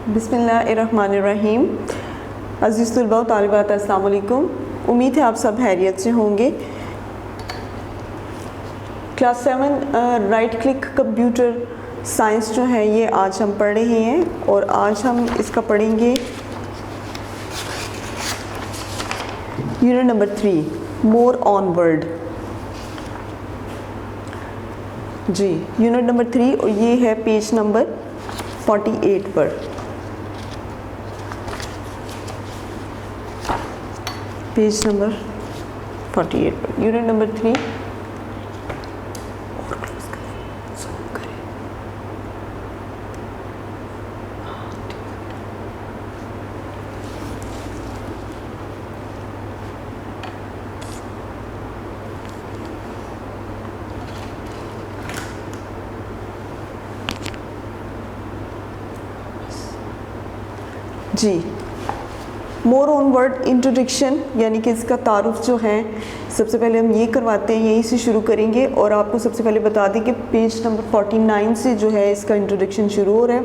बिस्मिल्लाहिर्रहमानिर्रहीम। अज़ीज़ तलबा व तालिबात, अस्सलाम वालेकुम। उम्मीद है आप सब खैरियत से होंगे। Class 7 right click computer science जो है ये आज हम पढ़ रहे हैं और आज हम इसका पढ़ेंगे unit number 3 more on Word. जी यूनिट नंबर 3 और ये है पेज नंबर 48 पर। पेज नंबर 48 पर यूनिट नंबर 3। जी मोर ऑन वर्ड इंट्रोडक्शन यानी कि इसका तारुफ जो है सबसे पहले हम ये करवाते हैं, यहीं से शुरू करेंगे। और आपको सबसे पहले बता दें कि पेज नंबर 49 से जो है इसका इंट्रोडक्शन शुरू हो रहा है।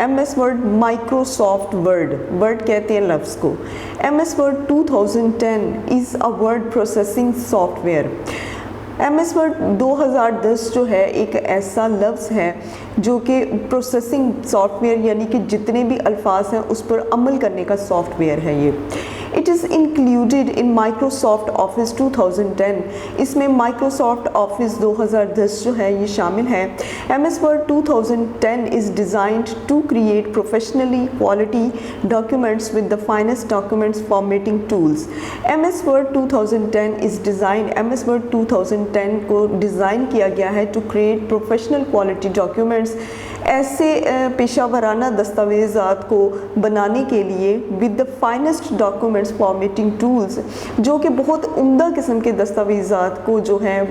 MS वर्ड माइक्रोसॉफ्ट वर्ड कहते हैं लफ्ज़ को। MS Word 2010 is a word processing software. MS Word 2010 जो है एक ऐसा लफ्ज़ है जो कि प्रोसेसिंग सॉफ्टवेयर यानी कि जितने भी अल्फाज हैं उस पर अमल करने का सॉफ्टवेयर है ये। It is included in Microsoft office 2010। इसमें माइक्रोसॉफ्ट ऑफिस 2010 जो है ये शामिल है। MS Word 2010 is designed to create professionally quality documents with the finest documents formatting tools. MS Word 2010 is designed MS Word 2010 को डिज़ाइन किया गया है to create professional quality documents, ऐसे पेशा वराना दस्तावेज़ात को बनाने के लिए with the finest documents formatting tools, जो कि बहुत उम्दा किस्म के दस्तावेज़ात को जो है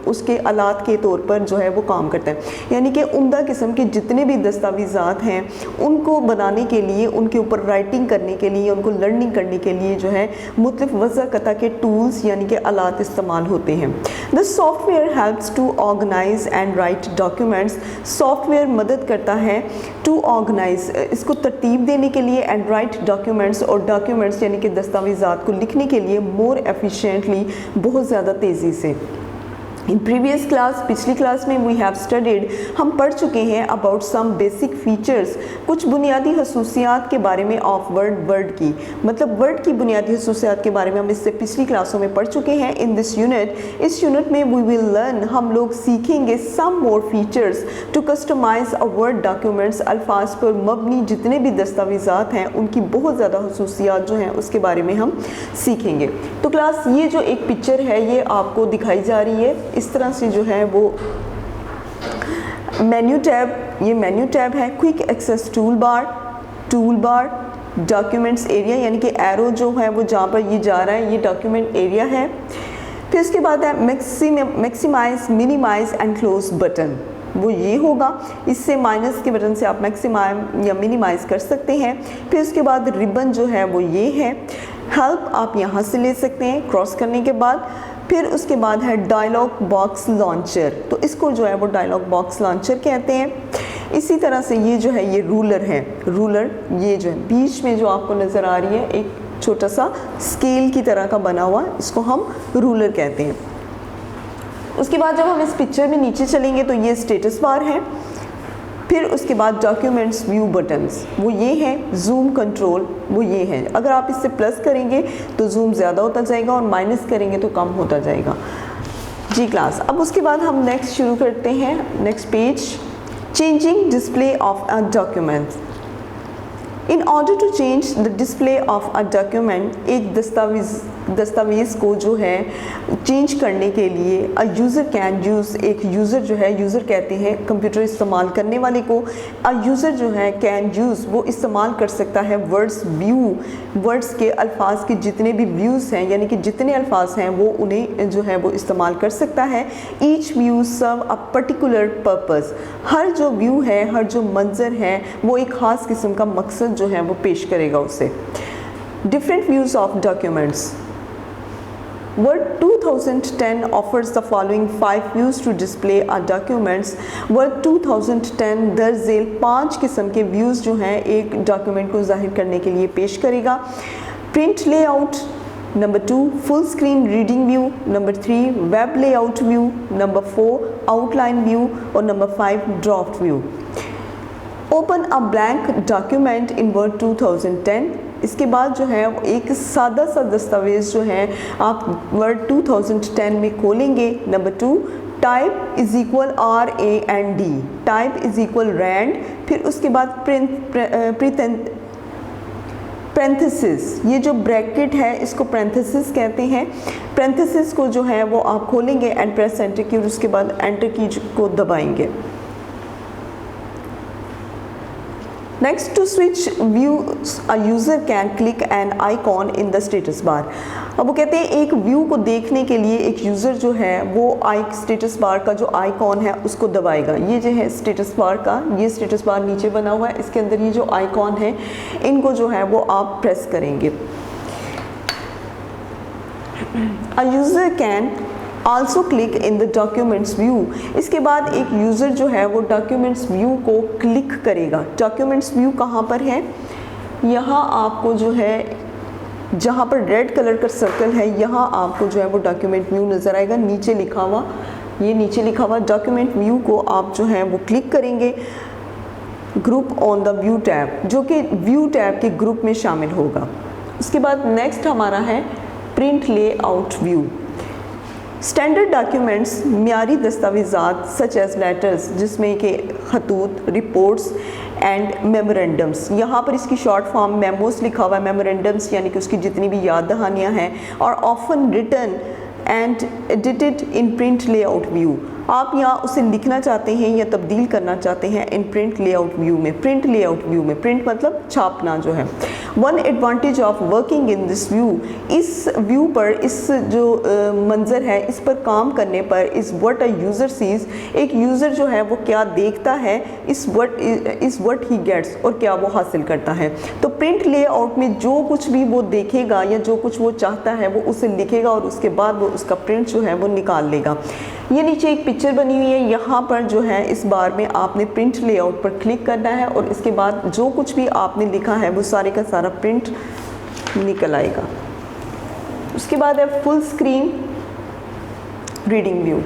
उसके आलात के तौर पर जो है वो काम करता है। यानी कि उम्दा किस्म के जितने भी दस्तावेज़ात हैं उनको बनाने के लिए, उनके ऊपर राइटिंग करने के लिए, उनको लर्निंग करने के लिए जो है मुख्तलिफ वज़ाक़ता के टूल्स यानी कि आलात इस्तेमाल होते हैं। The software helps to organise and write documents. Software मदद करता है टू ऑर्गेनाइज, इसको तरतीब देने के लिए, एंड राइट डॉक्यूमेंट्स, और डॉक्यूमेंट्स यानी कि दस्तावेज़ात को लिखने के लिए मोर एफिशिएंटली, बहुत ज़्यादा तेज़ी से। इन प्रीवियस क्लास, पिछली क्लास में वी हैव स्टडीड, हम पढ़ चुके हैं अबाउट सम बेसिक फीचर्स, कुछ बुनियादी खसूसियात के बारे में ऑफ वर्ड की, मतलब वर्ड की बुनियादी खसूसियात के बारे में हम इससे पिछली क्लासों में पढ़ चुके हैं। इन दिस यूनिट, इस यूनिट में वी विल लर्न, हम लोग सीखेंगे some more features to customize a word documents. अल्फाज पर मबनी जितने भी दस्तावेज़ात हैं उनकी बहुत ज़्यादा खसूसियात जो हैं उसके बारे में हम सीखेंगे। तो क्लास ये जो एक पिक्चर है ये आपको दिखाई जा रही है, इस तरह से जो है वो मेन्यू टैब, ये मेन्यू टैब है। Quick access tool bar documents area यानी कि एरो जो है वो जहाँ पर ये जा रहा है ये डॉक्यूमेंट एरिया है। फिर उसके बाद है maximise, minimise and close button, वो ये होगा, इससे माइनस के बटन से आप मैक्सिमाइज या मिनिमाइज कर सकते हैं। फिर उसके बाद रिबन जो है वो ये है। हेल्प आप यहाँ से ले सकते हैं क्रॉस करने के बाद। फिर उसके बाद है डायलॉग बॉक्स लॉन्चर, तो इसको जो है वो डायलॉग बॉक्स लॉन्चर कहते हैं। इसी तरह से ये जो है ये रूलर है, रूलर ये जो है बीच में जो आपको नज़र आ रही है एक छोटा सा स्केल की तरह का बना हुआ, इसको हम रूलर कहते हैं। उसके बाद जब हम इस पिक्चर में नीचे चलेंगे तो ये स्टेटस बार है। फिर उसके बाद डॉक्यूमेंट्स व्यू बटन्स, वो ये हैं। जूम कंट्रोल, वो ये है। अगर आप इससे प्लस करेंगे तो जूम ज़्यादा होता जाएगा और माइनस करेंगे तो कम होता जाएगा। जी क्लास, अब उसके बाद हम नेक्स्ट शुरू करते हैं। Next page, changing display of a document. In order to change the display of a document, एक दस्तावेज़ को जो है चेंज करने के लिए अ यूज़र कैन यूज़, एक यूज़र जो है, यूज़र कहते हैं कंप्यूटर इस्तेमाल करने वाले को, अ यूज़र जो है कैन यूज़, वो इस्तेमाल कर सकता है वर्ड्स व्यू, वर्ड्स के अल्फाज के जितने भी व्यूज़ हैं यानी कि जितने अल्फाज हैं वो उन्हें जो है वो इस्तेमाल कर सकता है। Each view serve a particular purpose, हर जो व्यू है, हर जो मंजर है वो एक ख़ास किस्म का मकसद जो है वो पेश करेगा उसे। Different views of documents, Word 2010 offers the following 5 views to display our documents. Word 2010 दरअसल 5 किस्म के व्यूज़ जो हैं एक डॉक्यूमेंट को जाहिर करने के लिए पेश करेगा. Print layout, number 2 full screen reading view, number 3 web layout view, number 4 outline view और number 5 draft view. Open a blank document in Word 2010. इसके बाद जो है एक सादा सा दस्तावेज़ जो है आप वर्ड 2010 में खोलेंगे. Number 2 type is equal RAND, type is equal rand, फिर उसके बाद पैरेंथेसिस, ये जो ब्रैकेट है इसको पैरेंथेसिस कहते हैं. पैरेंथेसिस को जो है वो आप खोलेंगे एंड प्रेस एंटर की और उसके बाद एंटर की को दबाएंगे. Next, to switch views, a user can click an icon in the status bar. अब वो कहते हैं एक व्यू को देखने के लिए एक यूज़र जो है वो स्टेटस बार का जो आइकॉन है उसको दबाएगा. ये जो है स्टेटस बार का, ये स्टेटस बार नीचे बना हुआ है, इसके अंदर ये जो आइकॉन है इनको जो है वो आप प्रेस करेंगे. A user can also click in the documents view. इसके बाद एक यूज़र जो है वो डॉक्यूमेंट्स व्यू को क्लिक करेगा. डॉक्यूमेंट्स व्यू कहाँ पर है? यहाँ आपको जो है जहाँ पर रेड कलर का सर्कल है यहाँ आपको जो है वो डॉक्यूमेंट व्यू नज़र आएगा. नीचे लिखा हुआ, ये नीचे लिखा हुआ डॉक्यूमेंट व्यू को आप जो है वो क्लिक करेंगे. Group on the view tab, जो कि व्यू टैब के ग्रुप में शामिल होगा. उसके बाद नेक्स्ट हमारा है print layout view. Standard documents, म्यारी दस्तावेज़ात सच एज़ लेटर्स, जिसमें कि खतूत, रिपोर्ट्स एंड मेमोरेंडम्स, यहाँ पर इसकी शॉर्ट फॉर्म मेमोस लिखा हुआ है. मेमोरेंडम्स यानी कि उसकी जितनी भी याद दहानियाँ हैं, और often written and edited in print layout view. आप यहाँ उसे लिखना चाहते हैं या तब्दील करना चाहते हैं इन प्रिंट लेआउट व्यू में. प्रिंट लेआउट व्यू में, प्रिंट मतलब छापना जो है. One advantage of working in this view, इस व्यू पर, इस जो मंज़र है इस पर काम करने पर, is what a user sees, एक यूज़र जो है वो क्या देखता है, इज़ व्हाट ही गेट्स, और क्या वो हासिल करता है. तो प्रिंट लेआउट में जो कुछ भी वो देखेगा या जो कुछ वो चाहता है वो उसे लिखेगा और उसके बाद वो उसका प्रिंट जो है वो निकाल लेगा. ये नीचे एक पिक्चर बनी हुई है, यहाँ पर जो है इस बार में आपने प्रिंट लेआउट पर क्लिक करना है और इसके बाद जो कुछ भी आपने लिखा है वो सारे का सारा प्रिंट निकल आएगा. उसके बाद है full screen reading view.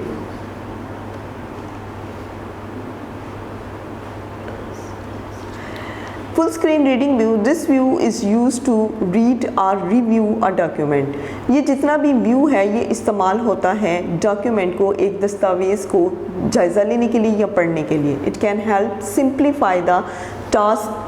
Full screen reading view, this view is used to read or review a document. ये जितना भी व्यू है ये इस्तेमाल होता है डॉक्यूमेंट को, एक दस्तावेज़ को जायज़ा लेने के लिए या पढ़ने के लिए. It can help simplify the task.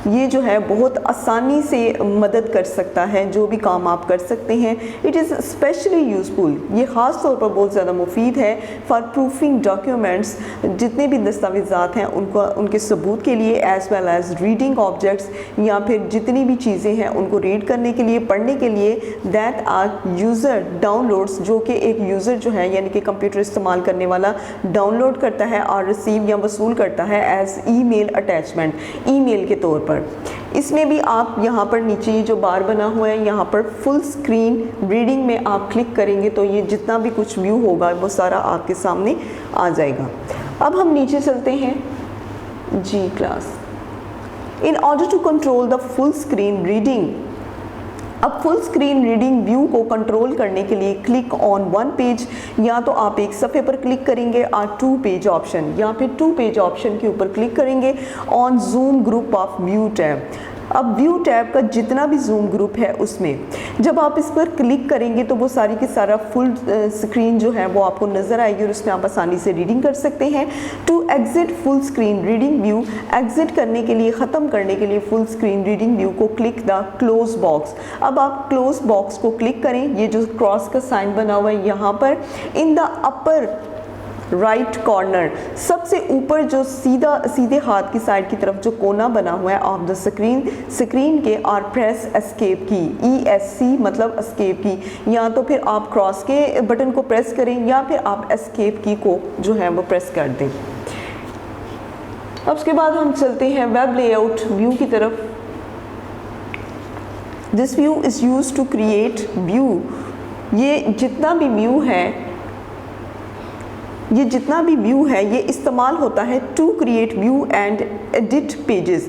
ये जो है बहुत आसानी से मदद कर सकता है जो भी काम आप कर सकते हैं. इट इज़ स्पेशली यूज़फुल, ये ख़ास तौर पर बहुत ज़्यादा मुफीद है फॉर प्रूफिंग डॉक्यूमेंट्स, जितने भी दस्तावेज़ात हैं उनको, उनके सबूत के लिए, as well as reading objects, या फिर जितनी भी चीज़ें हैं उनको रीड करने के लिए, पढ़ने के लिए. दैट आर यूज़र डाउनलोड्स, जो कि एक यूज़र जो है यानी कि कंप्यूटर इस्तेमाल करने वाला डाउनलोड करता है और रिसीव या वसूल करता है एज़ ईमेल अटैचमेंट, ईमेल के तौर पर. इसमें भी आप यहाँ पर नीचे ये जो बार बना हुआ है यहाँ पर फुल स्क्रीन रीडिंग में आप क्लिक करेंगे तो ये जितना भी कुछ व्यू होगा वो सारा आपके सामने आ जाएगा. अब हम नीचे चलते हैं जी class. In order to control the full screen reading, अब फुल स्क्रीन रीडिंग व्यू को कंट्रोल करने के लिए क्लिक ऑन वन पेज, या तो आप एक सफ़े पर क्लिक करेंगे और 2 पेज ऑप्शन, या फिर 2 पेज ऑप्शन के ऊपर क्लिक करेंगे on zoom group of view tab. अब व्यू टैब का जितना भी जूम ग्रुप है उसमें जब आप इस पर क्लिक करेंगे तो वो सारी की सारा फुल स्क्रीन जो है वो आपको नज़र आएगी और उसमें आप आसानी से रीडिंग कर सकते हैं. To exit full screen reading view, exit करने के लिए, ख़त्म करने के लिए फुल स्क्रीन रीडिंग व्यू को क्लिक द क्लोज बॉक्स. अब आप क्लोज बॉक्स को क्लिक करें, ये जो क्रॉस का साइन बना हुआ है यहाँ पर in the upper right corner, सबसे ऊपर जो सीधे हाथ की साइड की तरफ जो कोना बना हुआ है ऑफ द स्क्रीन के, और प्रेस एस्केप की, ESC मतलब एस्केप की, या तो फिर आप क्रॉस के बटन को प्रेस करें या फिर आप एस्केप की को जो है वो प्रेस कर दें. अब उसके बाद हम चलते हैं वेब लेआउट व्यू की तरफ. This view is used to create view ये जितना भी व्यू है, ये इस्तेमाल होता है to create view and edit pages.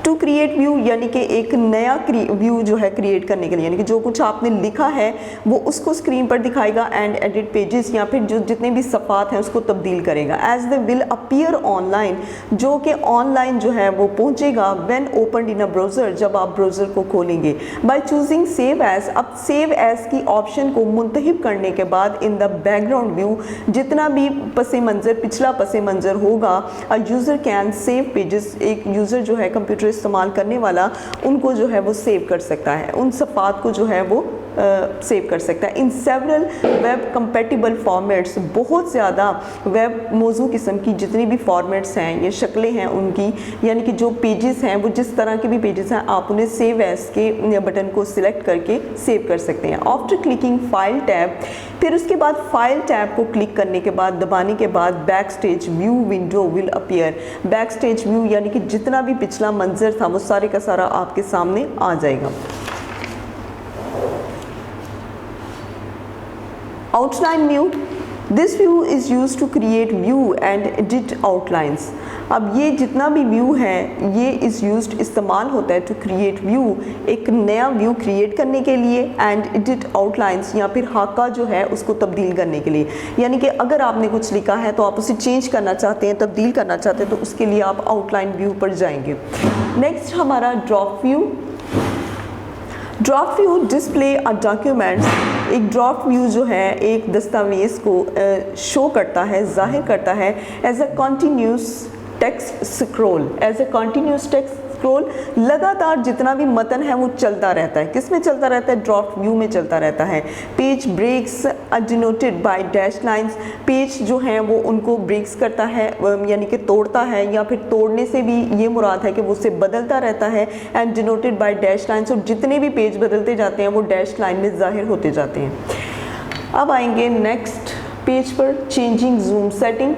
To create view यानी कि एक नया व्यू जो है क्रिएट करने के लिए, यानी कि जो कुछ आपने लिखा है वो उसको स्क्रीन पर दिखाएगा, एंड एडिट पेजेस या फिर जो जितने भी सफ़ात हैं उसको तब्दील करेगा। As they will appear online, जो कि ऑनलाइन जो है वो पहुंचेगा when open in a browser, जब आप ब्राउज़र को खोलेंगे। बाय चूजिंग सेव एज, अब सेव एज की ऑप्शन को मुंतखब करने के बाद इन द बैकग्राउंड व्यू जितना भी पसे मंज़र, पिछला पसे मंज़र होगा, अ यूज़र कैन सेव पेजेस, एक यूज़र जो है कंप्यूटर इस्तेमाल करने वाला उनको जो है वो सेव कर सकता है, उन सफ़ात को जो है वो सेव कर सकता है। In several web compatible formats, बहुत ज़्यादा वेब मौजू किस्म की जितनी भी फॉर्मेट्स हैं, ये शक्लें हैं उनकी, यानी कि जो पेजेस हैं वो जिस तरह के भी पेजेस हैं, आप उन्हें सेव एज के बटन को सिलेक्ट करके सेव कर सकते हैं। आफ्टर क्लिकिंग फाइल टैब, फिर उसके बाद फाइल टैब को क्लिक करने के बाद, दबाने के बाद back stage view window will appear. Back stage view यानी कि जितना भी पिछला मंजर था वो सारे का सारा आपके सामने आ जाएगा। Outline view, this view is use to create view and edit outlines. अब ये जितना भी व्यू है ये इज़ यूज्ड, इस्तेमाल होता है टू क्रिएट व्यू, एक नया व्यू क्रिएट करने के लिए, एंड एडिट आउटलाइंस या फिर हाका जो है उसको तब्दील करने के लिए। यानी कि अगर आपने कुछ लिखा है तो आप उसे चेंज करना चाहते हैं, तब्दील करना चाहते हैं, तो उसके लिए आप आउटलाइन व्यू पर जाएंगे। नेक्स्ट हमारा drop view. Draft view display a documents, एक ड्राफ्ट व्यू जो है एक दस्तावेज़ को शो करता है, जाहिर करता है as a continuous text scroll. As a continuous text scroll, लगातार जितना भी मतन है वो चलता रहता है। किस में चलता रहता है? ड्राफ्ट व्यू में चलता रहता है। Page breaks are denoted by dash lines, page जो हैं वो उनको ब्रेक्स करता है, यानी कि तोड़ता है, या फिर तोड़ने से भी ये मुराद है कि वो उसे बदलता रहता है। And denoted by dash lines, और जितने भी पेज बदलते जाते हैं वो डैश लाइन में ज़ाहिर होते जाते हैं। अब आएंगे नेक्स्ट पेज पर, changing zoom setting.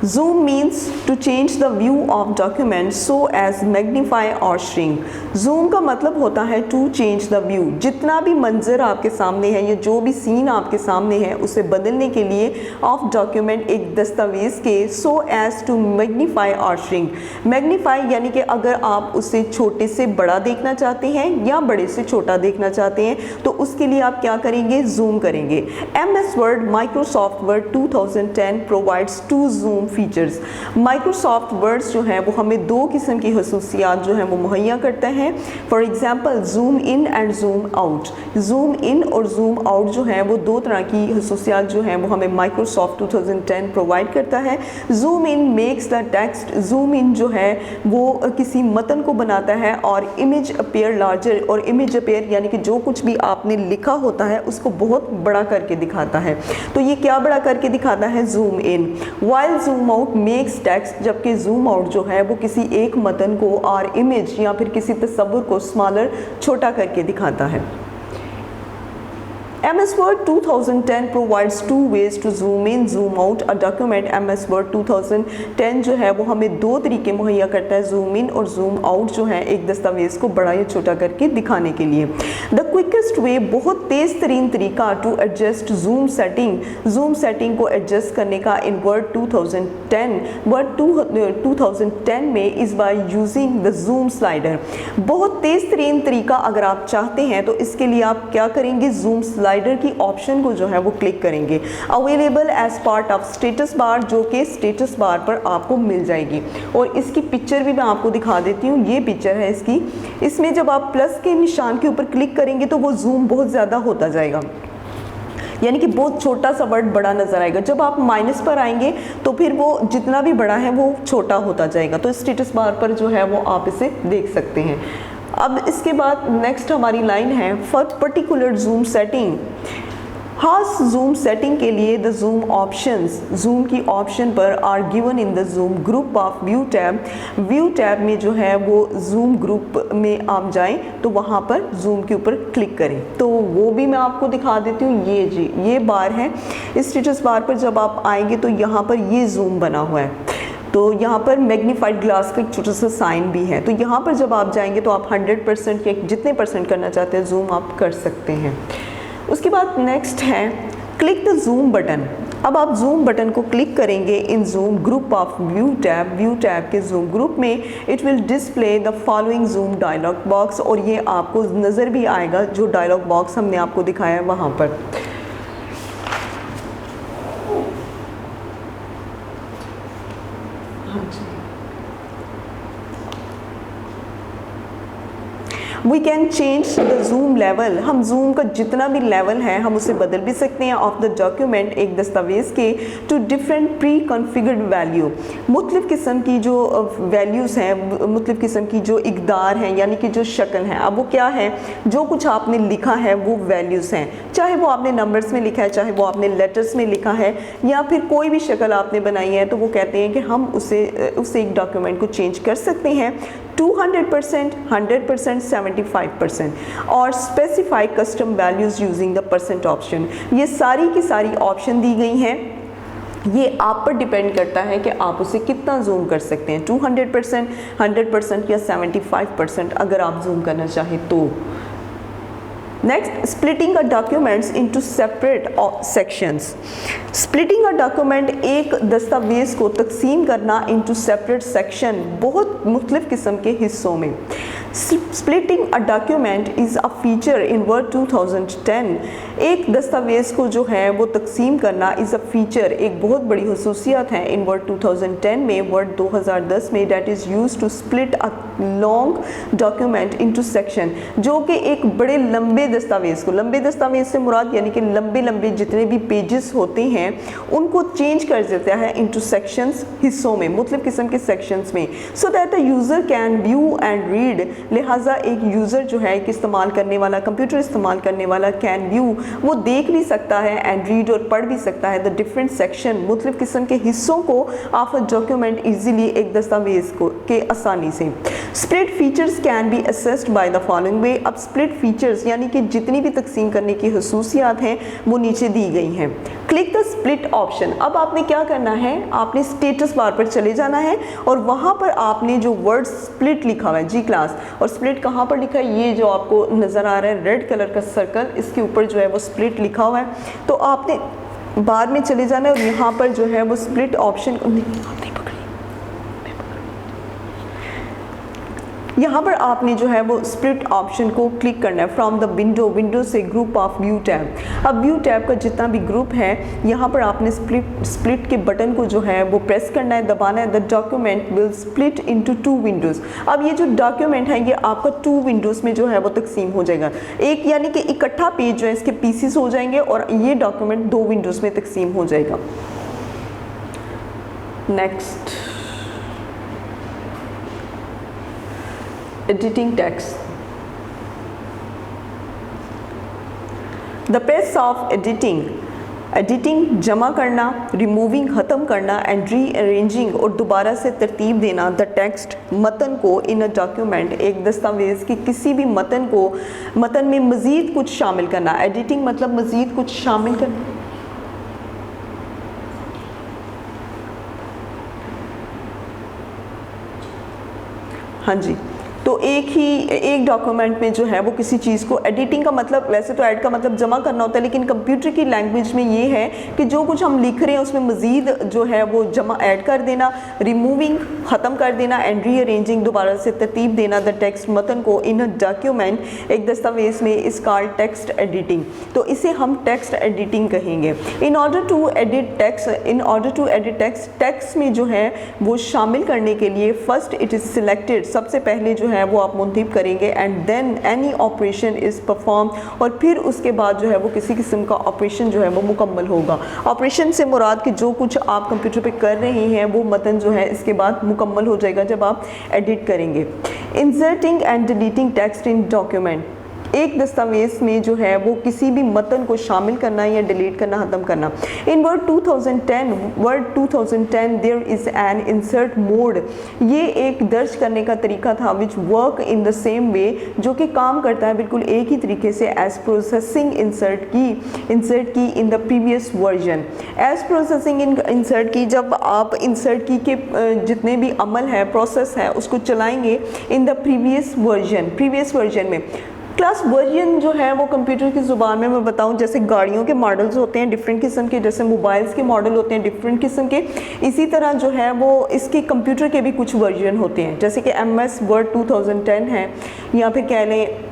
Zoom means to change the view of document so as magnify or shrink. Zoom का मतलब होता है to change the view, जितना भी मंजर आपके सामने है या जो भी सीन आपके सामने है उसे बदलने के लिए of document, एक दस्तावेज़ के, so as to magnify or shrink. Magnify यानी कि अगर आप उसे छोटे से बड़ा देखना चाहते हैं या बड़े से छोटा देखना चाहते हैं तो उसके लिए आप क्या करेंगे? जूम करेंगे। MS Word, Microsoft Word 2010 provides two zoom features. Microsoft words जो है वो हमें दो किस्म की खसूसियात जो है वो मुहैया करते हैं। For example zoom in and zoom out. Zoom in और जूम आउट जो है वो दो तरह की खसूसियात जो हैं वो हमें माइक्रोसॉफ्ट 2010 प्रोवाइड करता है। Zoom in makes the text, zoom in जो है वो किसी मतन को बनाता है और इमेज अपीयर लार्जर, और इमेज अपीयर यानी कि जो कुछ भी आपने लिखा होता है उसको बहुत बड़ा करके दिखाता है। तो ये क्या बड़ा करके दिखाता है? Zoom in. While zoom out makes text, जबकि जूम आउट जो है वो किसी एक मतन को और इमेज या फिर किसी तस्वुर को स्मॉलर, छोटा करके दिखाता है। MS Word 2010 provides two ways to zoom in, zoom out a document. MS Word 2010 जो है वो हमें दो तरीके मुहैया करता है, zoom in और zoom out जो है एक दस्तावेज़ को बड़ा या छोटा करके दिखाने के लिए। The quickest way, बहुत तेज़ तरीन तरीका to adjust zoom setting, zoom setting को adjust करने का in Word 2010, Word 2010 में is by using the zoom slider। बहुत तेज़ तरीन तरीका अगर आप चाहते हैं तो इसके लिए आप क्या करेंगे? zoom slider की ऑप्शन को जो है वो क्लिक करेंगे। Available as part of status bar, जो कि स्टेटस बार पर आपको मिल जाएगी। और इसकी पिक्चर भी मैं आपको दिखा देती हूँ, ये पिक्चर है इसकी। इसमें जब आप प्लस के निशान के ऊपर क्लिक करेंगे तो वो जूम बहुत ज़्यादा होता जाएगा, यानी कि बहुत छोटा सा वर्ड बड़ा नज़र आएगा। जब आप माइनस पर आएंगे तो फिर वो जितना भी बड़ा है वो छोटा होता जाएगा। तो स्टेटस बार पर जो है वो आप इसे देख सकते हैं। अब इसके बाद नेक्स्ट हमारी लाइन है फॉर पर्टिकुलर जूम सेटिंग। खास जूम सेटिंग के लिए द जूम ऑप्शंस, जूम की ऑप्शन पर are given in the zoom group of view tab. View tab में जो है वो जूम ग्रुप में आप जाएं तो वहाँ पर जूम के ऊपर क्लिक करें, तो वो भी मैं आपको दिखा देती हूँ। ये जी ये बार है, इस स्टेटस बार पर जब आप आएंगे तो यहाँ पर ये जूम बना हुआ है। तो यहाँ पर मैग्नीफाइड ग्लास का एक छोटा सा साइन भी है। तो यहाँ पर जब आप जाएंगे तो आप 100% या जितने % करना चाहते हैं जूम आप कर सकते हैं। उसके बाद नेक्स्ट है क्लिक द जूम बटन। अब आप जूम बटन को क्लिक करेंगे in zoom group of view tab के जूम ग्रुप में it will display the following zoom dialog box, और ये आपको नज़र भी आएगा जो डायलॉग बॉक्स हमने आपको दिखाया है वहाँ पर। We can change the zoom level. हम जूम का जितना भी लेवल है हम उसे बदल भी सकते हैं ऑफ द डॉक्यूमेंट, एक दस्तावेज़ के, to different preconfigured value. मुख्तलिफ़ किस्म की जो वैल्यूज़ हैं, मुख्तलिफ़ किस्म की जो इक़दार हैं यानी कि जो शक्ल हैं, अब वो क्या है, जो कुछ आपने लिखा है वो वैल्यूज़ हैं, चाहे वो आपने नंबर्स में लिखा है, चाहे वो आपने लेटर्स में लिखा है, या फिर कोई भी शक्ल आपने बनाई है, तो वो कहते हैं कि हम उसे एक डॉक्यूमेंट को चेंज कर सकते हैं 200%, 100%, 75%, और specify custom values using the % option. ये सारी की सारी ऑप्शन दी गई हैं, ये आप पर डिपेंड करता है कि आप उसे कितना जूम कर सकते हैं, 200%, 100% या 75% अगर आप जूम करना चाहें तो। नेक्स्ट, स्प्लिटिंग अ documents into separate sections. Splitting अ डॉक्यूमेंट, एक दस्तावेज़ को तकसीम करना इनटू सेपरेट सेक्शन, बहुत मुख्तलिफ किस्म के हिस्सों में। Splitting a document is a feature in Word 2010। एक दस्तावेज़ को जो है वो तकसीम करना इज़ अ फीचर, एक बहुत बड़ी खसूसियत है इन वर्ड 2010 में, वर्ड 2010 में, that is use to split a long document into section, जो कि एक बड़े लंबे दस्तावेज़ को, लंबे दस्तावेज़ से मुराद यानी कि लंबे लंबे जितने भी पेजेस होते हैं उनको चेंज कर देता है इनटू सेक्शंस, हिस्सों में, मुख्तलिफ किस्म के सेक्शंस में, so that the user can view and read. लिहाजा एक यूज़र जो है कि इस्तेमाल करने वाला, कंप्यूटर इस्तेमाल करने वाला, कैन व्यू, वो देख भी सकता है, एंड रीड, और पढ़ भी सकता है द डिफरेंट सेक्शन, मुख्तलिफ किस्म के हिस्सों को ऑफ अ डॉक्यूमेंट ईजिली, एक दस्तावेज़ को के आसानी से। Split features can be assessed bye the following वे। अब स्प्लिट फीचर्स यानी कि जितनी भी तकसीम करने की खसूसियात हैं वो नीचे दी गई हैं। Click the split option. अब आपने क्या करना है, आपने स्टेटस बार पर चले जाना है और वहाँ पर आपने जो वर्ड स्प्लिट लिखा हुआ है जी क्लास, और स्प्लिट कहाँ पर लिखा है, ये जो आपको नज़र आ रहा है रेड कलर का सर्कल, इसके ऊपर जो है वो स्प्लिट लिखा हुआ है, तो आपने बार में चले जाना है और यहाँ पर जो है वो स्प्लिट ऑप्शन यहाँ पर आपने जो है वो स्प्लिट ऑप्शन को क्लिक करना है फ्रॉम द विंडो से ग्रुप ऑफ व्यू टैब। अब व्यू टैब का जितना भी ग्रुप है यहाँ पर आपने स्प्लिट के बटन को जो है वो प्रेस करना है, दबाना है। The document will split into 2 Windows. अब ये जो डॉक्यूमेंट है ये आपका 2 विंडोज़ में जो है वो तकसीम हो जाएगा, एक यानी कि इकट्ठा पेज जो है इसके पीसेस हो जाएंगे और ये डॉक्यूमेंट 2 विंडोज़ में तकसीम हो जाएगा। Next, editing text. The process of editing जमा करना, रिमूविंग ख़त्म करना, एंड रीअरेंजिंग और दोबारा से तरतीब देना द टेक्स्ट, मतन को, इन अ डॉक्यूमेंट, एक दस्तावेज़ की किसी भी मतन में मज़ीद कुछ शामिल करना। एडिटिंग मतलब मज़ीद कुछ शामिल करना। हाँ जी, तो एक डॉक्यूमेंट में जो है वो किसी चीज़ को, एडिटिंग का मतलब, वैसे तो ऐड का मतलब जमा करना होता है, लेकिन कंप्यूटर की लैंग्वेज में ये है कि जो कुछ हम लिख रहे हैं उसमें मज़ीद जो है वो जमा ऐड कर देना, रिमूविंग ख़त्म कर देना, एंड रीअरेंजिंग दोबारा से तरतीब देना द टेक्स्ट, मतन को, इन अ डॉक्यूमेंट, एक दस्तावेज़ में, इस कॉल्ड टेक्स्ट एडिटिंग। तो इसे हम टेक्स्ट एडिटिंग कहेंगे। In order to edit text, text में जो है वो शामिल करने के लिए फर्स्ट इट इज़ सिलेक्टेड, सबसे पहले जो है वो आप मुंतखब करेंगे, and then any operation is perform, और फिर उसके बाद जो है वो किसी किस्म का ऑपरेशन जो है वो मुकम्मल होगा। ऑपरेशन से मुराद कि जो कुछ आप कंप्यूटर पे कर रहे हैं वो मतन जो है इसके बाद मुकम्मल हो जाएगा जब आप एडिट करेंगे। Inserting and deleting text in document, एक दस्तावेज में जो है वो किसी भी मतन को शामिल करना या डिलीट करना, ख़त्म करना। In Word 2010 there is an insert mode, ये एक दर्ज करने का तरीका था which work in the same way, जो कि काम करता है बिल्कुल एक ही तरीके से as processing insert key in the previous version. As processing insert key, जब आप इंसर्ट की के जितने भी अमल है, प्रोसेस है, उसको चलाएंगे इन द प्रीवियस वर्जन में। क्लास वर्जन जो है वो कंप्यूटर की ज़ुबान में मैं बताऊं, जैसे गाड़ियों के मॉडल्स होते हैं डिफरेंट किस्म के, जैसे मोबाइल्स के मॉडल होते हैं डिफरेंट किस्म के, इसी तरह जो है वो इसके कंप्यूटर के भी कुछ वर्जन होते हैं, जैसे कि MS वर्ड 2010 है, या फिर कह लें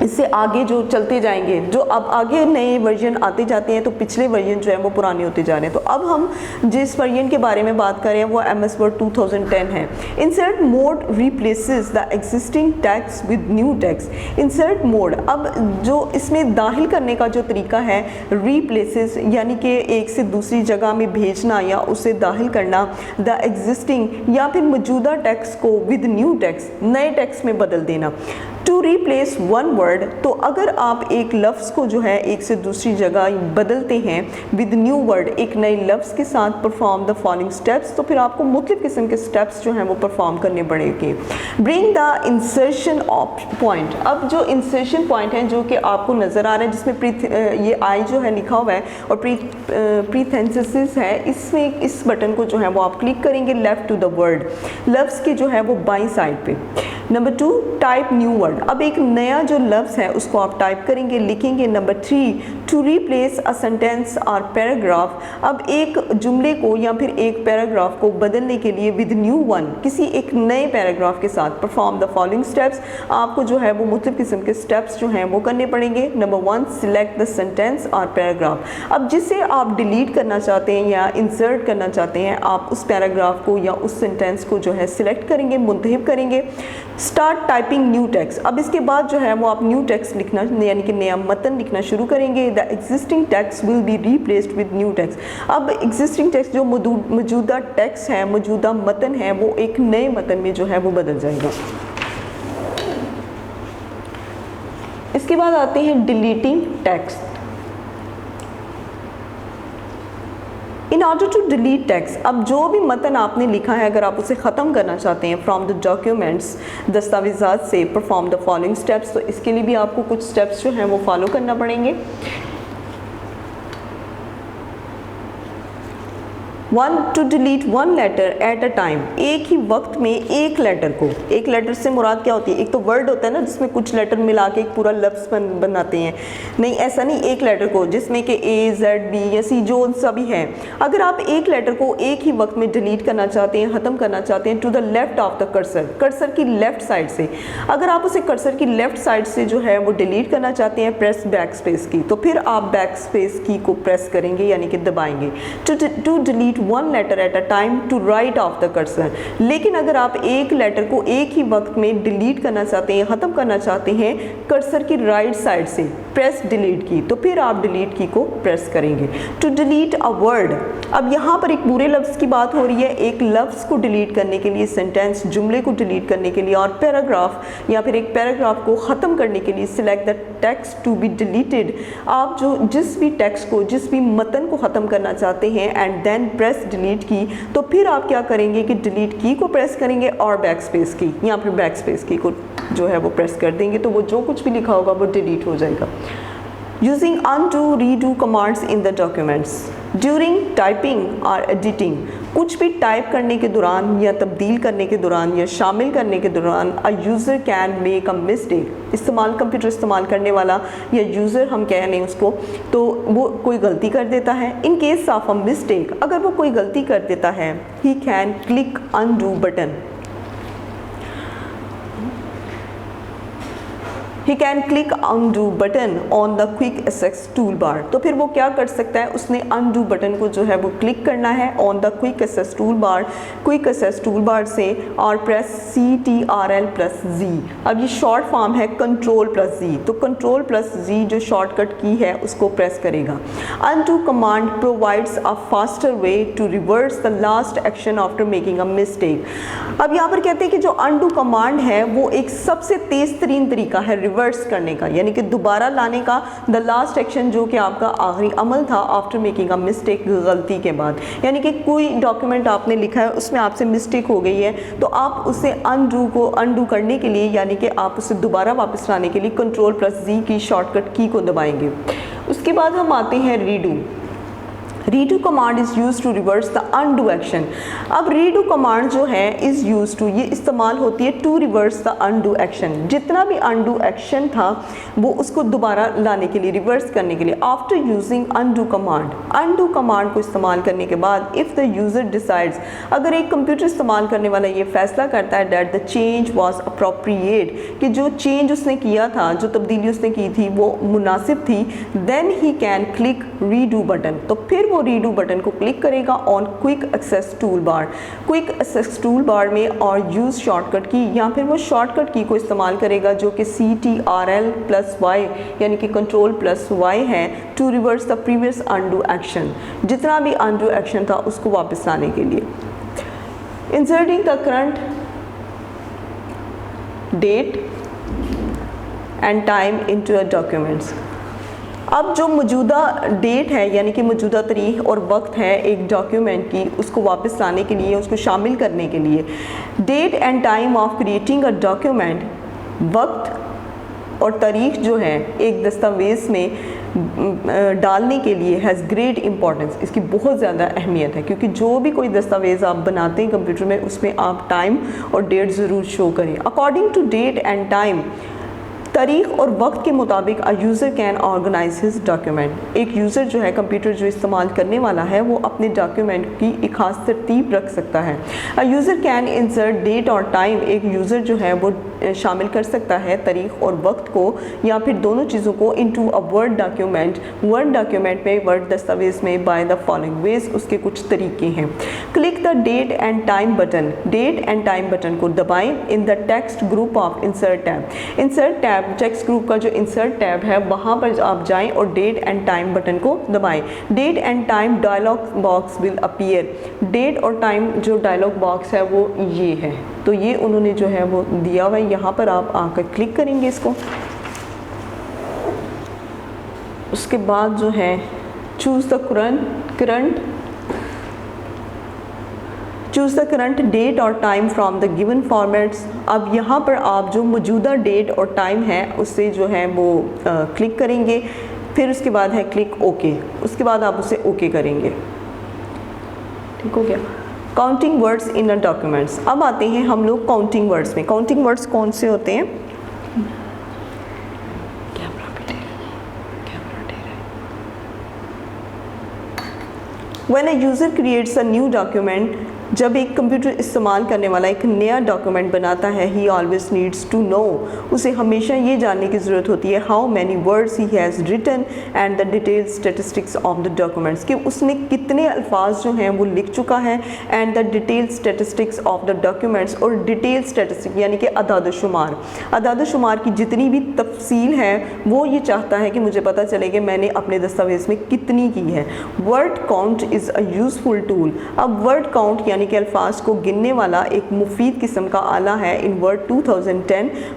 इससे आगे जो चलते जाएंगे, जो अब आगे नए वर्जन आते जाते हैं तो पिछले वर्जन जो है वो पुराने होते जा रहे हैं। तो अब हम जिस वर्जन के बारे में बात कर रहे हैं वो MS वर्ड 2010 है। Insert mode replaces the existing text with new text. Insert mode, अब जो इसमें दाखिल करने का जो तरीका है, रिप्लेसेस यानी कि एक से दूसरी जगह में भेजना या उसे दाखिल करना, द एग्जिस्टिंग या फिर मौजूदा टेक्स्ट को विद न्यू टेक्स्ट, नए टेक्स्ट में बदल देना। टू रिप्लेस वन वर्ड, तो अगर आप एक लफ्ज़ को जो है एक से दूसरी जगह बदलते हैं विद न्यू वर्ड, एक नए लफ्ज़ के साथ परफॉर्म द फॉलोइंग स्टेप्स, तो फिर आपको मुख्तलिफ किस्म के स्टेप्स जो हैं वो परफॉर्म करने पड़ेंगे। ब्रिंग द इंसर्शन पॉइंट, अब जो इंसर्शन पॉइंट है जो कि आपको नज़र आ रहा है, जिसमें ये आई जो है लिखा हुआ है और प्रीथेंसिस है, इसमें इस बटन को जो है वो आप क्लिक करेंगे लेफ़्ट टू द वर्ड, लफ्ज़ की जो है वो बाईं साइड पे। नंबर 2, टाइप न्यू वर्ड, अब एक नया जो लफ्ज़ है उसको आप टाइप करेंगे, लिखेंगे। Number 3, to replace a sentence और पैराग्राफ, अब एक जुमले को या फिर एक पैराग्राफ को बदलने के लिए विद न्यू वन, किसी एक नए पैराग्राफ के साथ परफॉर्म द फॉलोइंग स्टेप्स, आपको जो है वो मुख्तलिफ किस्म के स्टेप्स जो हैं वो करने पड़ेंगे। नंबर 1, सिलेक्ट द सेंटेंस और पैराग्राफ, अब जिसे आप डिलीट करना चाहते हैं या इंसर्ट करना चाहते हैं, आप उस पैराग्राफ को या उस सेंटेंस को जो है सिलेक्ट करेंगे, मुंतखब करेंगे। स्टार्ट टाइपिंग न्यू टेक्स्ट, अब इसके बाद जो है वो आप न्यू टेक्स्ट लिखना यानी कि नया मतन लिखना शुरू करेंगे। The existing text will be replaced with new text, अब एग्जिस्टिंग टेक्स्ट जो मौजूदा टेक्स्ट है, मौजूदा मतन है, वो एक नए मतन में जो है वो बदल जाएगा। इसके बाद आते हैं deleting text. In order to delete text, अब जो भी मतन आपने लिखा है अगर आप उसे ख़त्म करना चाहते हैं फ्रॉम द डॉक्यूमेंट्स, दस्तावेज़ात से, परफॉर्म द फॉलोइंग स्टेप्स, तो इसके लिए भी आपको कुछ स्टेप्स जो हैं वो फॉलो करना पड़ेंगे। 1, to delete one letter at a time, एक ही वक्त में एक लेटर को, एक लेटर से मुराद क्या होती है, एक तो वर्ड होता है ना जिसमें कुछ लेटर मिला के एक पूरा लफ्ज़ बनाते हैं, नहीं ऐसा नहीं, एक लेटर को जिसमें कि A, Z, B या C जो सभी है, अगर आप एक लेटर को एक ही वक्त में डिलीट करना चाहते हैं, ख़त्म करना चाहते हैं, to the left of the cursor, cursor की लेफ़्ट साइड से, अगर आप उसे कर्सर की लेफ़्ट साइड से जो है वो डिलीट करना चाहते हैं प्रेस बैक स्पेस की, तो फिर आप बैक स्पेस की को प्रेस करेंगे यानी कि दबाएंगे। To delete one letter at a time, to right of the cursor, लेकिन अगर आप एक लेटर को एक ही वक्त में डिलीट करना चाहते हैं, ख़त्म करना चाहते हैं कर्सर की राइट साइड से, प्रेस डिलीट की, तो फिर आप डिलीट की को प्रेस करेंगे। टू डिलीट अ वर्ड, अब यहाँ पर एक पूरे लफ्ज़ की बात हो रही है, एक लफ्ज़ को डिलीट करने के लिए, सेंटेंस, जुमले को डिलीट करने के लिए और पैराग्राफ या फिर एक पैराग्राफ को ख़त्म करने के लिए, select the text to be deleted, आप जो जिस भी टेक्स्ट को, जिस भी मतन को ख़त्म करना चाहते हैं एंड देन प्रेस डिलीट की, तो फिर आप क्या करेंगे कि डिलीट की को प्रेस करेंगे और बैक स्पेस की या फिर बैक स्पेस की को जो है वो प्रेस कर देंगे, तो वो जो कुछ भी लिखा होगा वो डिलीट हो जाएगा। Using undo redo commands in the documents during typing or editing, कुछ भी टाइप करने के दौरान या तब्दील करने के दौरान या शामिल करने के दौरान a user can make a mistake, computer इस्तेमाल करने वाला या यूज़र हम कह लें उसको, तो वो कोई गलती कर देता है। In case of a mistake, अगर वो कोई गलती कर देता है, he can click undo button, He can click undo button on the quick access toolbar, तो फिर वो क्या कर सकता है, उसने undo बटन को जो है वो क्लिक करना है on the quick access toolbar, quick access toolbar से, और प्रेस CTRL+Z, अब ये शॉर्ट फॉर्म है Ctrl+Z, तो Ctrl+Z जो शॉर्टकट की है उसको प्रेस करेगा। undo command provides a faster way to reverse the last action after making a mistake, अब यहाँ पर कहते हैं कि जो undo command है वो एक सबसे तेज़ तरीन तरीका है रिवर्स करने का, यानी कि दोबारा लाने का, द लास्ट एक्शन जो कि आपका आखिरी अमल था आफ्टर मेकिंग अ मिस्टेक, गलती के बाद। यानी कि कोई डॉक्यूमेंट आपने लिखा है उसमें आपसे मिस्टेक हो गई है तो आप उसे अनडू करने के लिए, यानी कि आप उसे दोबारा वापस लाने के लिए Ctrl+Z की शॉर्टकट की को दबाएंगे। उसके बाद हम आते हैं redo. Redo command is use to reverse the undo action. अब रीडू कमांड जो है इज़ यूज टू, ये इस्तेमाल होती है to reverse the undo action. जितना भी अनडू एक्शन था वो उसको दोबारा लाने के लिए, रिवर्स करने के लिए। आफ्टर यूजिंग अनडू कमांड को इस्तेमाल करने के बाद इफ़ द यूज़र डिसाइड्स, अगर एक कंप्यूटर इस्तेमाल करने वाला ये फैसला करता है that the change was appropriate, कि जो चेंज उसने किया था, जो तब्दीली उसने की थी वो मुनासिब थी, then he can click redo button, तो फिर वो रीडू बटन को क्लिक करेगा on quick access tool bar. Quick access tool bar में और यूज़ शॉर्टकट की, या फिर वो शॉर्टकट की को इस्तेमाल करेगा जो कि Ctrl+Y यानी कि Ctrl+Y है, to reverse the previous undo action. जितना भी अनडू एक्शन था उसको वापस लाने के लिए। Inserting the current date and time into a documents. अब जो मौजूदा डेट है यानी कि मौजूदा तारीख और वक्त है एक डॉक्यूमेंट की, उसको वापस लाने के लिए, उसको शामिल करने के लिए, date and time of creating a document, वक्त और तारीख जो है एक दस्तावेज़ में डालने के लिए हैज़ ग्रेट इंपॉर्टेंस, इसकी बहुत ज़्यादा अहमियत है, क्योंकि जो भी कोई दस्तावेज़ आप बनाते हैं कंप्यूटर में उसमें आप टाइम और डेट ज़रूर शो करें। According to date and time, तारीख और वक्त के मुताबिक a user can organise his document. एक यूज़र जो है कंप्यूटर जो इस्तेमाल करने वाला है वो अपने डॉक्यूमेंट की एक खास तरतीब रख सकता है। A user can insert date और टाइम, एक यूज़र जो है वो शामिल कर सकता है तारीख और वक्त को या फिर दोनों चीज़ों को into a word document. Word document में, वर्ड दस्तावेज़ में बाय द फॉलोइंग वेज, उसके कुछ तरीके हैं। Click the date and time button, date and time button को दबाएं in the text group of insert tab. Insert tab, text group का जो इंसर्ट टैब है वहाँ पर आप जाएं और डेट एंड टाइम बटन को दबाएं। Date and time dialog box will appear. Date और टाइम जो डायलॉग बॉक्स है वो ये है, तो ये उन्होंने जो है वो दिया हुआ है, यहाँ पर आप आकर क्लिक करेंगे इसको। उसके बाद जो है चूज़ द करंट डेट और time from the given formats. अब यहाँ पर आप जो मौजूदा डेट और टाइम है उससे जो है वो क्लिक करेंगे, फिर उसके बाद है क्लिक ओके, उसके बाद आप उसे ओके करेंगे। ठीक हो गया। Counting words in a documents. अब आते हैं हम लोग काउंटिंग वर्ड्स में। काउंटिंग वर्ड्स कौन से होते हैं? When a user creates a new document, जब एक कंप्यूटर इस्तेमाल करने वाला एक नया डॉक्यूमेंट बनाता है, he always needs to know, उसे हमेशा ये जानने की ज़रूरत होती है how many words he has written and the detail statistics of the documents, कि उसने कितने अल्फाज जो हैं वो लिख चुका है, and the detail statistics of the documents, और डिटेल स्टेटिस्टिक यानी कि अदाद-ओ-शुमार, अदाद-ओ-शुमार की जितनी भी तफसील है वो ये चाहता है कि मुझे पता चले कि मैंने अपने दस्तावेज़ में कितनी की है। Word count is a useful tool. अब वर्ड काउंट यानी कि अल्फाज को गिनने वाला एक मुफीद किस्म का आला है इन वर्ड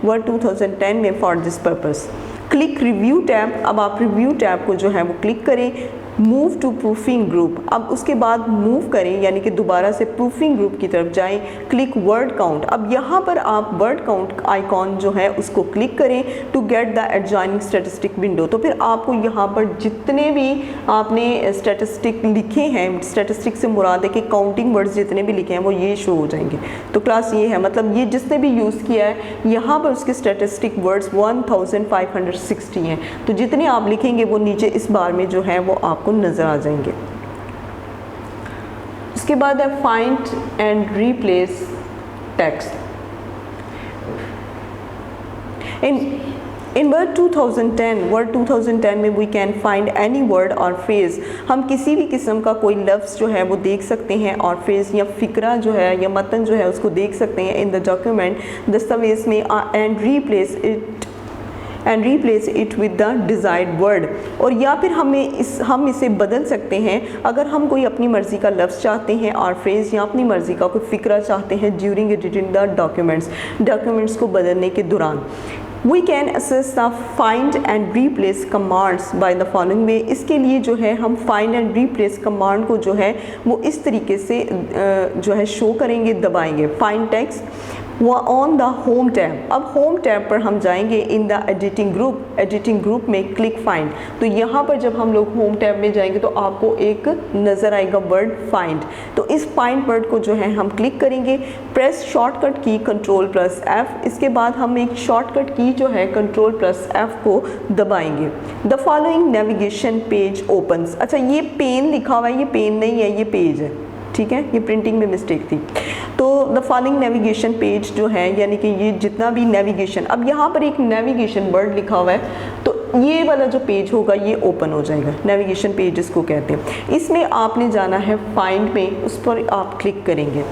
2010 में for this purpose. Click review tab. अब आप रिव्यू टैब को जो है वो क्लिक करें। मूव टू प्रूफिंग ग्रुप, अब उसके बाद मूव करें यानी कि दोबारा से प्रूफिंग ग्रुप की तरफ जाएं। Click word count. अब यहाँ पर आप वर्ड काउंट आइकॉन जो है उसको क्लिक करें to get the adjoining statistic window. तो फिर आपको यहाँ पर जितने भी आपने स्टैटिस्टिक लिखे हैं, स्टैटिस्टिक से मुराद है कि काउंटिंग वर्ड्स जितने भी लिखे हैं वो ये शो हो जाएंगे। तो क्लास ये है, मतलब ये जिसने भी यूज़ किया है यहाँ पर उसके स्टैटिस्टिक वर्ड्स 1560 हैं। तो जितने आप लिखेंगे वो नीचे इस बार में जो है वो आपको नजर आ जाएंगे। उसके बाद है find and replace text. In Word 2010 में we can find any word और फ्रेज। हम किसी भी किस्म का कोई लफ्ज़ जो है वो देख सकते हैं और फ्रेज या फ़िक्रा जो है या मतन जो है उसको देख सकते हैं इन द डॉक्यूमेंट, दस्तावेज़ में, and replace it with the desired word. और या फिर हम इसे बदल सकते हैं अगर हम कोई अपनी मर्ज़ी का लफ्ज़ चाहते हैं और फ्रेज़ या अपनी मर्ज़ी का कोई फ़िक्रा चाहते हैं ड्यूरिंग एडिटिंग द डॉक्यूमेंट्स को बदलने के दौरान। We can access the find and replace commands by the following way. इसके लिए जो है हम फाइंड एंड रीप्लेस कमांड को जो है वो इस तरीके से जो है शो करेंगे, दबाएंगे। फाइंड टेक्स्ट वो ऑन द होम टैब। अब होम टैब पर हम जाएंगे इन द एडिटिंग ग्रुप में क्लिक फाइंड। तो यहाँ पर जब हम लोग होम टैब में जाएंगे तो आपको एक नज़र आएगा वर्ड फाइंड। तो इस फाइंड वर्ड को जो है हम क्लिक करेंगे। प्रेस शॉर्टकट की Ctrl+F। इसके बाद हम एक शॉर्टकट की जो है Ctrl+F को दबाएंगे। The following navigation page opens. अच्छा, ये पेन लिखा हुआ है, ये पेन नहीं है, ये पेज है, ठीक है, ये प्रिंटिंग में मिस्टेक थी। तो द फॉलोइंग नेविगेशन पेज जो है, यानी कि ये जितना भी नेविगेशन, अब यहाँ पर एक नेविगेशन वर्ड लिखा हुआ है, तो ये वाला जो पेज होगा ये ओपन हो जाएगा। नेविगेशन पेज इसको कहते हैं। इसमें आपने जाना है फाइंड में, उस पर आप क्लिक करेंगे।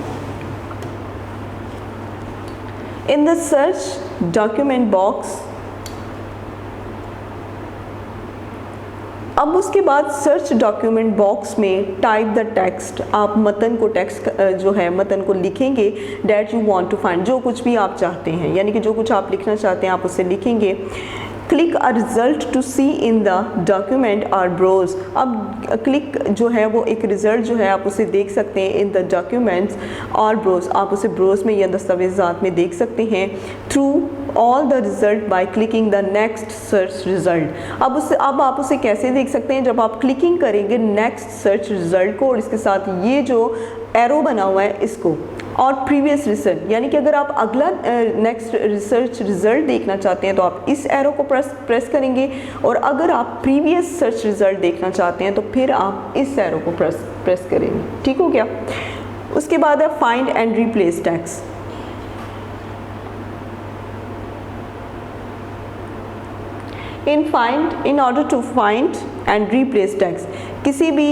In the search document box, अब उसके बाद सर्च डॉक्यूमेंट बॉक्स में टाइप द टेक्स्ट, आप मतन को टेक्स्ट जो है मतन को लिखेंगे that you want to find, जो कुछ भी आप चाहते हैं, यानी कि जो कुछ आप लिखना चाहते हैं आप उसे लिखेंगे। Click a result to see in the document और ब्रोज। अब क्लिक जो है वो एक रिजल्ट जो है आप उसे देख सकते हैं इन द डॉक्यूमेंट्स और ब्रोज, आप उसे ब्रोज में या दस्तावेज़ात में देख सकते हैं। Through all the result by clicking the next search result. अब आप उसे कैसे देख सकते हैं, जब आप क्लिकिंग करेंगे नेक्स्ट सर्च रिजल्ट को और इसके साथ ये जो एरो बना हुआ है इसको, और प्रीवियस रिजल्ट, यानी कि अगर आप अगला नेक्स्ट रिसर्च रिजल्ट देखना चाहते हैं तो आप इस एरो को प्रेस करेंगे, और अगर आप प्रीवियस सर्च रिजल्ट देखना चाहते हैं तो फिर आप इस एरो को प्रेस करेंगे। ठीक हो गया। उसके बाद है find and replace text. in order to find and replace text, किसी भी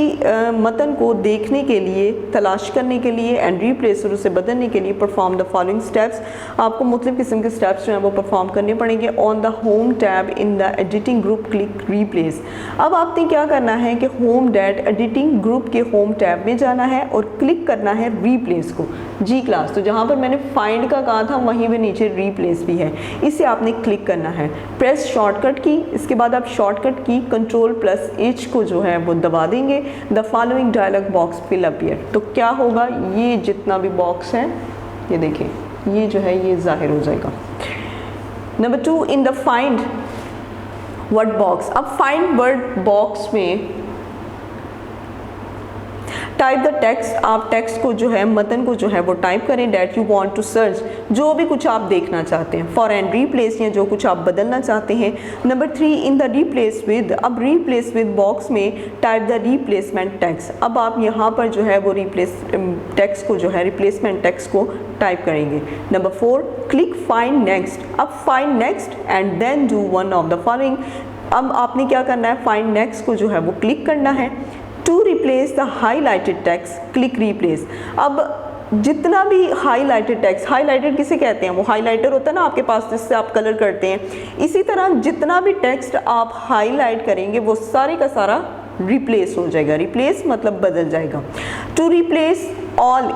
मतन को देखने के लिए, तलाश करने के लिए एंड रिप्लेस और उसे बदलने के लिए परफॉर्म द फॉलोइंग स्टेप्स, आपको मुख्तलिफ किस्म के स्टेप्स जो हैं वो परफॉर्म करने पड़ेंगे। On the home tab in the editing group click replace. अब आपने क्या करना है कि होम डैट एडिटिंग ग्रुप के होम टैब में जाना है और क्लिक करना है रिप्लेस को, जी क्लास। तो जहाँ पर मैंने फाइंड का कहा था वहीं पे नीचे रिप्लेस भी है, इसे आपने क्लिक करना है। प्रेस शॉर्टकट की, इसके बाद आप शॉर्टकट की Ctrl+H को जो है वो दबा देंगे। The following dialog box will appear. तो क्या होगा, ये जितना भी बॉक्स है ये देखें, ये जो है ये जाहिर हो जाएगा। Number 2, in the find word box. अब फाइंड वर्ड बॉक्स में टाइप द टेक्स्ट, आप टेक्स्ट को जो है मतन को जो है वो टाइप करें that you want to search, जो भी कुछ आप देखना चाहते हैं। फॉर एंड रिप्लेस, या जो कुछ आप बदलना चाहते हैं। Number 3, in the replace with. अब रिप्लेस विद बॉक्स में टाइप द रिप्लेसमेंट टेक्स्ट। अब आप यहाँ पर जो है वो रिप्लेस टेक्स्ट को जो है रिप्लेसमेंट टेक्स्ट को टाइप करेंगे। Number 4, click find next. अब find next and then do one of the following. अब आपने क्या करना है, फाइंड नेक्स्ट को जो है वो क्लिक करना है। To replace the highlighted text click replace. अब जितना भी हाईलाइटेड टेक्स्ट, हाईलाइटेड किसे कहते हैं, वो हाईलाइटर होता है ना आपके पास जिससे आप कलर करते हैं, इसी तरह जितना भी टेक्स्ट आप हाईलाइट करेंगे वो सारे का सारा रिप्लेस हो जाएगा। रिप्लेस मतलब बदल जाएगा। To replace all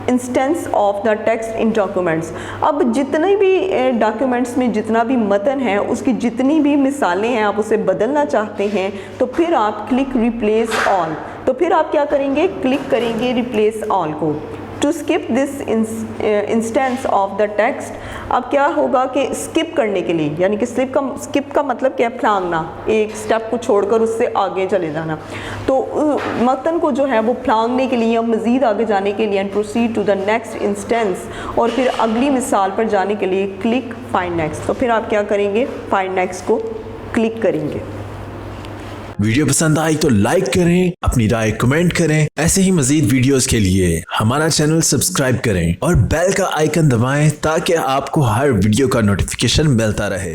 instance of the text in documents. अब जितने भी डॉक्यूमेंट्स में जितना भी मतन है उसकी जितनी भी मिसालें हैं आप उसे बदलना चाहते हैं तो फिर आप क्लिक रिप्लेस ऑल। तो फिर आप क्या करेंगे, क्लिक करेंगे रिप्लेस ऑल को। To skip this instance of the text. अब क्या होगा कि स्किप करने के लिए, यानी कि स्किप का मतलब क्या, फलांगना, एक स्टेप को छोड़कर उससे आगे चले जाना। तो मतन को जो है वो फलांगने के लिए, मज़ीद आगे जाने के लिए and proceed to the next instance, और फिर अगली मिसाल पर जाने के लिए क्लिक फाइंड नेक्स्ट। तो फिर आप क्या करेंगे, फाइंड नेक्स्ट को क्लिक करेंगे। वीडियो पसंद आई तो लाइक करें, अपनी राय कमेंट करें। ऐसे ही मजीद वीडियोस के लिए हमारा चैनल सब्सक्राइब करें और बेल का आइकन दबाएं ताकि आपको हर वीडियो का नोटिफिकेशन मिलता रहे।